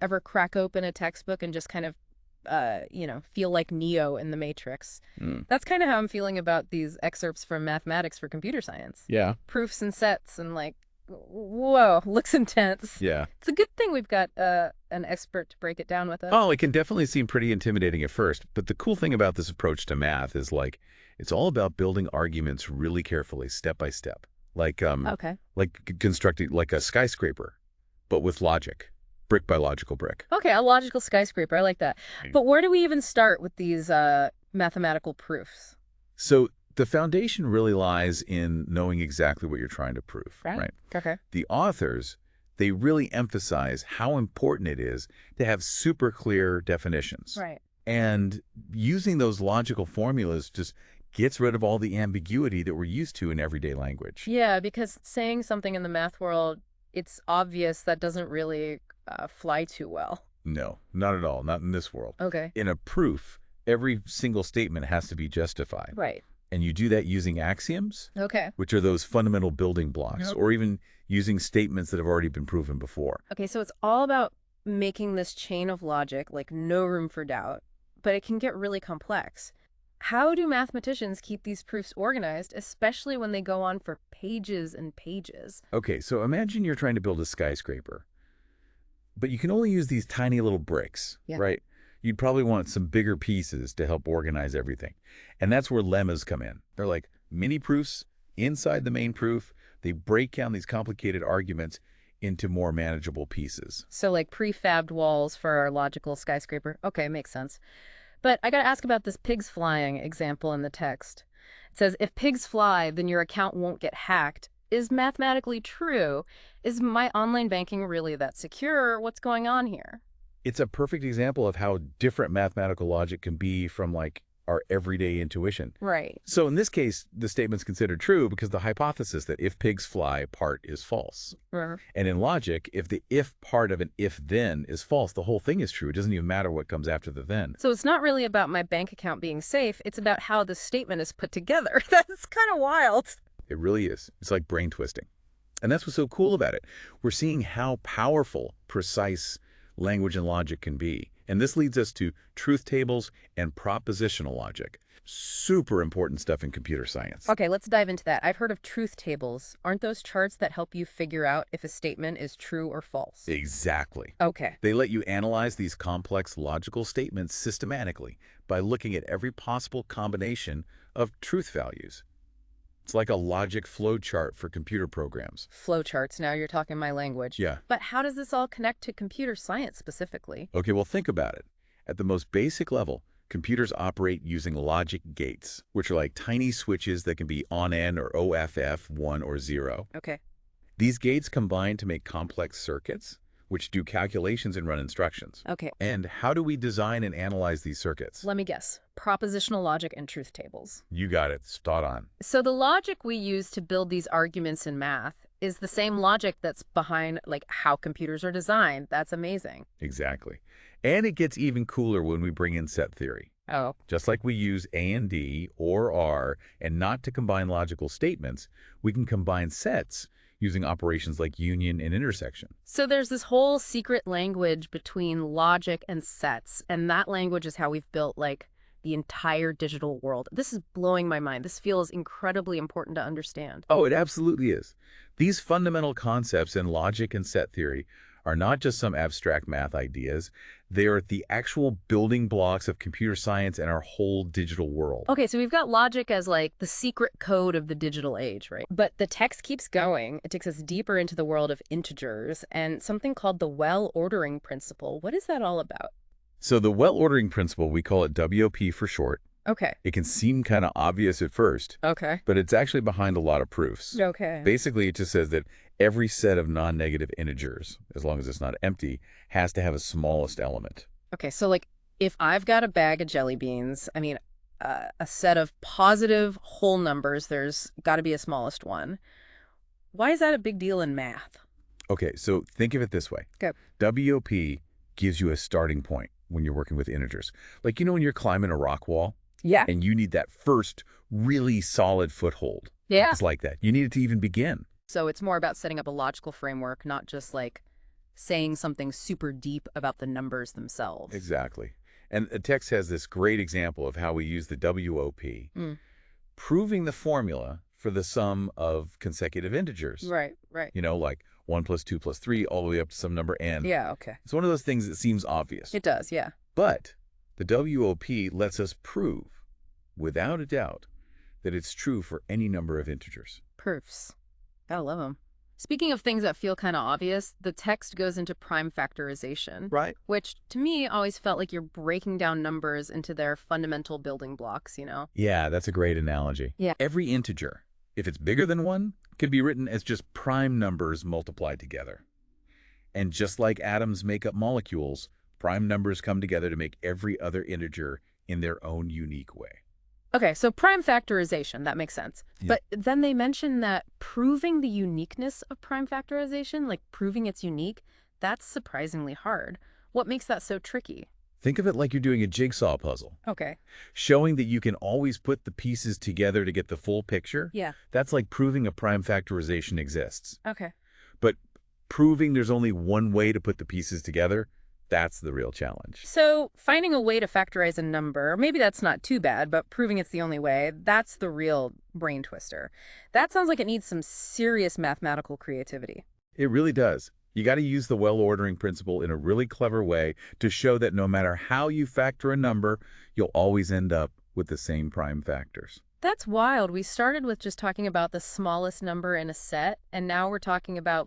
ever crack open a textbook and just kind of, feel like Neo in the Matrix? Mm. That's kind of how I'm feeling about these excerpts from Mathematics for Computer Science. Yeah. Proofs and sets and like, whoa, looks intense. Yeah. It's a good thing we've got an expert to break it down with us. Oh, it can definitely seem pretty intimidating at first, but the cool thing about this approach to math is like it's all about building arguments really carefully, step by step. Okay. Constructing like a skyscraper, but with logic, brick by logical brick. Okay, a logical skyscraper. I like that. But where do we even start with these mathematical proofs? So the foundation really lies in knowing exactly what you're trying to prove, right? Okay. The authors, they really emphasize how important it is to have super clear definitions. Right. And using those logical formulas just gets rid of all the ambiguity that we're used to in everyday language. Yeah, because saying something in the math world, it's obvious that doesn't really fly too well. No, not at all. Not in this world. Okay. In a proof, every single statement has to be justified. Right. And you do that using axioms, Okay. which are those fundamental building blocks, Yep. or even using statements that have already been proven before. Okay, so it's all about making this chain of logic, like no room for doubt, but it can get really complex. How do mathematicians keep these proofs organized, especially when they go on for pages and pages? Okay, so imagine you're trying to build a skyscraper, but you can only use these tiny little bricks, Yeah. right? You'd probably want some bigger pieces to help organize everything. And that's where lemmas come in. They're like mini proofs inside the main proof. They break down these complicated arguments into more manageable pieces. So like prefabbed walls for our logical skyscraper. Okay, makes sense. But I got to ask about this pigs flying example in the text. It says, if pigs fly, then your account won't get hacked. Is mathematically true. Is my online banking really that secure? What's going on here? It's a perfect example of how different mathematical logic can be from like our everyday intuition. Right. So in this case, the statement's considered true because the hypothesis that if pigs fly part is false. And in logic, if the if part of an if-then is false, the whole thing is true. It doesn't even matter what comes after the then. So it's not really about my bank account being safe. It's about how the statement is put together. That's kind of wild. It really is. It's like brain twisting. And that's what's so cool about it. We're seeing how powerful, precise language and logic can be. And this leads us to truth tables and propositional logic. Super important stuff in computer science. Okay, let's dive into that. I've heard of truth tables. Aren't those charts that help you figure out if a statement is true or false? Exactly. Okay. They let you analyze these complex logical statements systematically by looking at every possible combination of truth values. It's like a logic flow chart for computer programs. Flowcharts, now you're talking my language. Yeah. But how does this all connect to computer science specifically? Okay, well, think about it. At the most basic level, computers operate using logic gates, which are like tiny switches that can be on-N or OFF, 1 or 0. Okay. These gates combine to make complex circuits, which do calculations and run instructions. Okay. And how do we design and analyze these circuits? Let me guess. Propositional logic and truth tables. You got it. Spot on. So the logic we use to build these arguments in math is the same logic that's behind like how computers are designed. That's amazing. Exactly. And it gets even cooler when we bring in set theory. Oh. Just like we use A and D or R and not to combine logical statements, we can combine sets using operations like union and intersection. So there's this whole secret language between logic and sets, and that language is how we've built like the entire digital world. This is blowing my mind. This feels incredibly important to understand. Oh, it absolutely is. These fundamental concepts in logic and set theory are not just some abstract math ideas. They are the actual building blocks of computer science and our whole digital world. Okay, so we've got logic as like the secret code of the digital age, right? But the text keeps going. It takes us deeper into the world of integers and something called the well-ordering principle. What is that all about? So the well-ordering principle, we call it WOP for short. Okay. It can seem kind of obvious at first, Okay. but it's actually behind a lot of proofs. Okay. Basically, it just says that every set of non-negative integers, as long as it's not empty, has to have a smallest element. Okay, so like if I've got a bag of jelly beans, I mean, a set of positive whole numbers, there's got to be a smallest one. Why is that a big deal in math? Okay, so think of it this way. Okay. WOP gives you a starting point when you're working with integers. Like, you know when you're climbing a rock wall Yeah. and you need that first really solid foothold? Yeah. It's like that. You need it to even begin. So it's more about setting up a logical framework, not just like saying something super deep about the numbers themselves. Exactly. And the text has this great example of how we use the WOP, Mm. proving the formula for the sum of consecutive integers. Right, right. Like 1 plus 2 plus 3 all the way up to some number n. Yeah, okay. It's one of those things that seems obvious. It does, yeah. But the WOP lets us prove, without a doubt, that it's true for any number of integers. Proofs. Gotta love them. Speaking of things that feel kind of obvious, the text goes into prime factorization, Right. which to me always felt like you're breaking down numbers into their fundamental building blocks, Yeah, that's a great analogy. Yeah. Every integer, if it's bigger than 1, can be written as just prime numbers multiplied together. And just like atoms make up molecules, prime numbers come together to make every other integer in their own unique way. Okay, so prime factorization, that makes sense. Yeah. But then they mention that proving the uniqueness of prime factorization, like proving it's unique, that's surprisingly hard. What makes that so tricky? Think of it like you're doing a jigsaw puzzle. Okay. Showing that you can always put the pieces together to get the full picture, Yeah. that's like proving a prime factorization exists. Okay. But proving there's only one way to put the pieces together, that's the real challenge. So finding a way to factorize a number, maybe that's not too bad, but proving it's the only way, that's the real brain twister. That sounds like it needs some serious mathematical creativity. It really does. You got to use the well-ordering principle in a really clever way to show that no matter how you factor a number, you'll always end up with the same prime factors. That's wild. We started with just talking about the smallest number in a set, and now we're talking about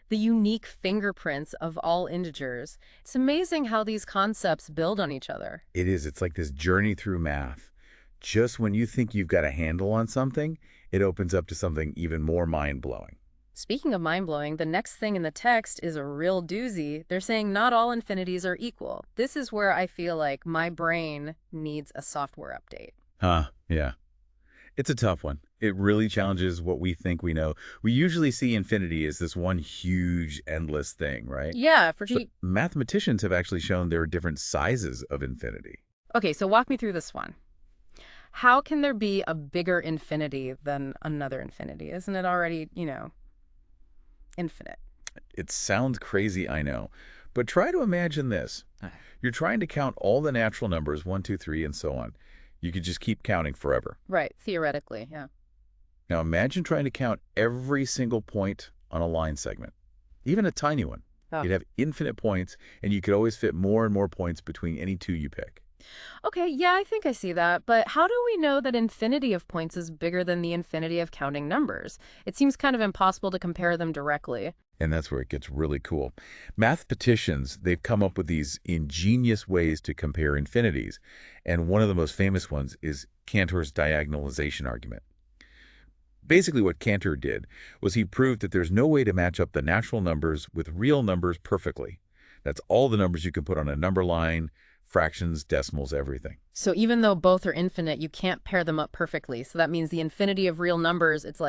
the unique fingerprints of all integers. It's amazing how these concepts build on each other. It is. It's like this journey through math. Just when you think you've got a handle on something, it opens up to something even more mind-blowing. Speaking of mind-blowing, the next thing in the text is a real doozy. They're saying not all infinities are equal. This is where I feel like my brain needs a software update. Yeah. It's a tough one. It really challenges what we think we know. We usually see infinity as this one huge, endless thing, right? Yeah, But mathematicians have actually shown there are different sizes of infinity. Okay, so walk me through this one. How can there be a bigger infinity than another infinity? Isn't it already, infinite? It sounds crazy, I know. But try to imagine this. You're trying to count all the natural numbers, 1, 2, 3, and so on. You could just keep counting forever. Right, theoretically, yeah. Now imagine trying to count every single point on a line segment, even a tiny one. Oh. You'd have infinite points, and you could always fit more and more points between any two you pick. Okay, yeah, I think I see that. But how do we know that infinity of points is bigger than the infinity of counting numbers? It seems kind of impossible to compare them directly. And that's where it gets really cool. Mathematicians, they've come up with these ingenious ways to compare infinities. And one of the most famous ones is Cantor's diagonalization argument. Basically, what Cantor did was he proved that there's no way to match up the natural numbers with real numbers perfectly. That's all the numbers you can put on a number line, fractions, decimals, everything. So even though both are infinite, you can't pair them up perfectly. So that means the infinity of real numbers, it's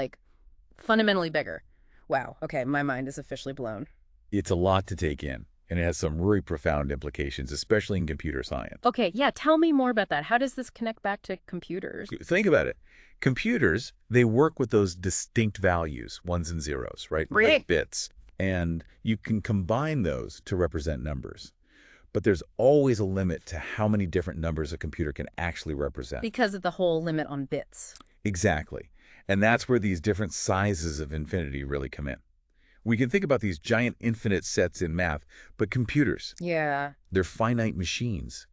fundamentally bigger. Wow, okay, my mind is officially blown. It's a lot to take in, and it has some really profound implications, especially in computer science. Okay, yeah, tell me more about that. How does this connect back to computers? Think about it. Computers, they work with those distinct values, ones and zeros, right? Really? Like bits. And you can combine those to represent numbers. But there's always a limit to how many different numbers a computer can actually represent. Because of the whole limit on bits. Exactly. And that's where these different sizes of infinity really come in. We can think about these giant infinite sets in math, but computers, Yeah, they're finite machines.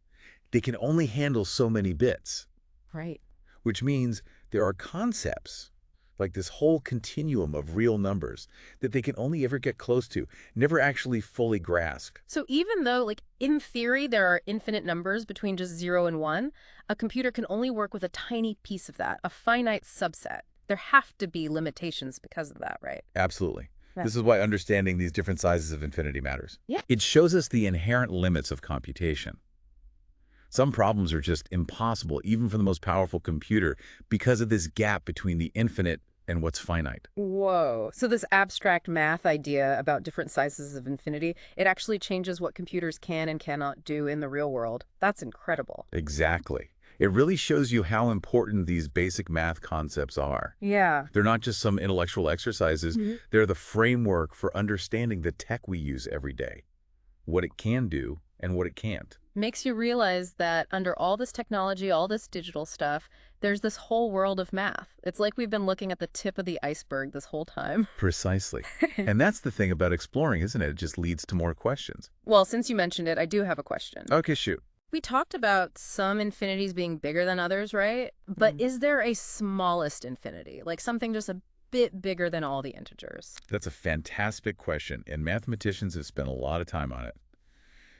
They can only handle so many bits, right. which means there are concepts, like this whole continuum of real numbers, that they can only ever get close to, never actually fully grasp. So even though, in theory, there are infinite numbers between just 0 and 1, a computer can only work with a tiny piece of that, a finite subset. There have to be limitations because of that, right? Absolutely. Yeah. This is why understanding these different sizes of infinity matters. Yeah. It shows us the inherent limits of computation. Some problems are just impossible, even for the most powerful computer, because of this gap between the infinite and what's finite. Whoa. So this abstract math idea about different sizes of infinity, it actually changes what computers can and cannot do in the real world. That's incredible. Exactly. It really shows you how important these basic math concepts are. Yeah. They're not just some intellectual exercises, they're the framework for understanding the tech we use every day, what it can do and what it can't. Makes you realize that under all this technology, all this digital stuff, there's this whole world of math. It's like we've been looking at the tip of the iceberg this whole time. Precisely. And that's the thing about exploring, isn't it? It just leads to more questions. Well, since you mentioned it, I do have a question. Okay, shoot. We talked about some infinities being bigger than others, right? But is there a smallest infinity, like something just a bit bigger than all the integers? That's a fantastic question, and mathematicians have spent a lot of time on it.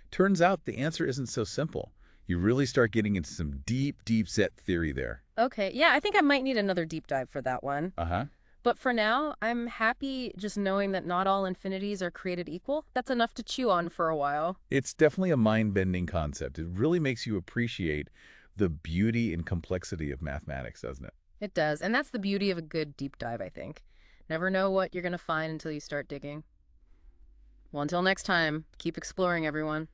Turns out the answer isn't so simple. You really start getting into some deep, deep set theory there. Okay, yeah, I think I might need another deep dive for that one. Uh-huh. But for now, I'm happy just knowing that not all infinities are created equal. That's enough to chew on for a while. It's definitely a mind-bending concept. It really makes you appreciate the beauty and complexity of mathematics, doesn't it? It does, and that's the beauty of a good deep dive, I think. Never know what you're going to find until you start digging. Well, until next time, keep exploring, everyone.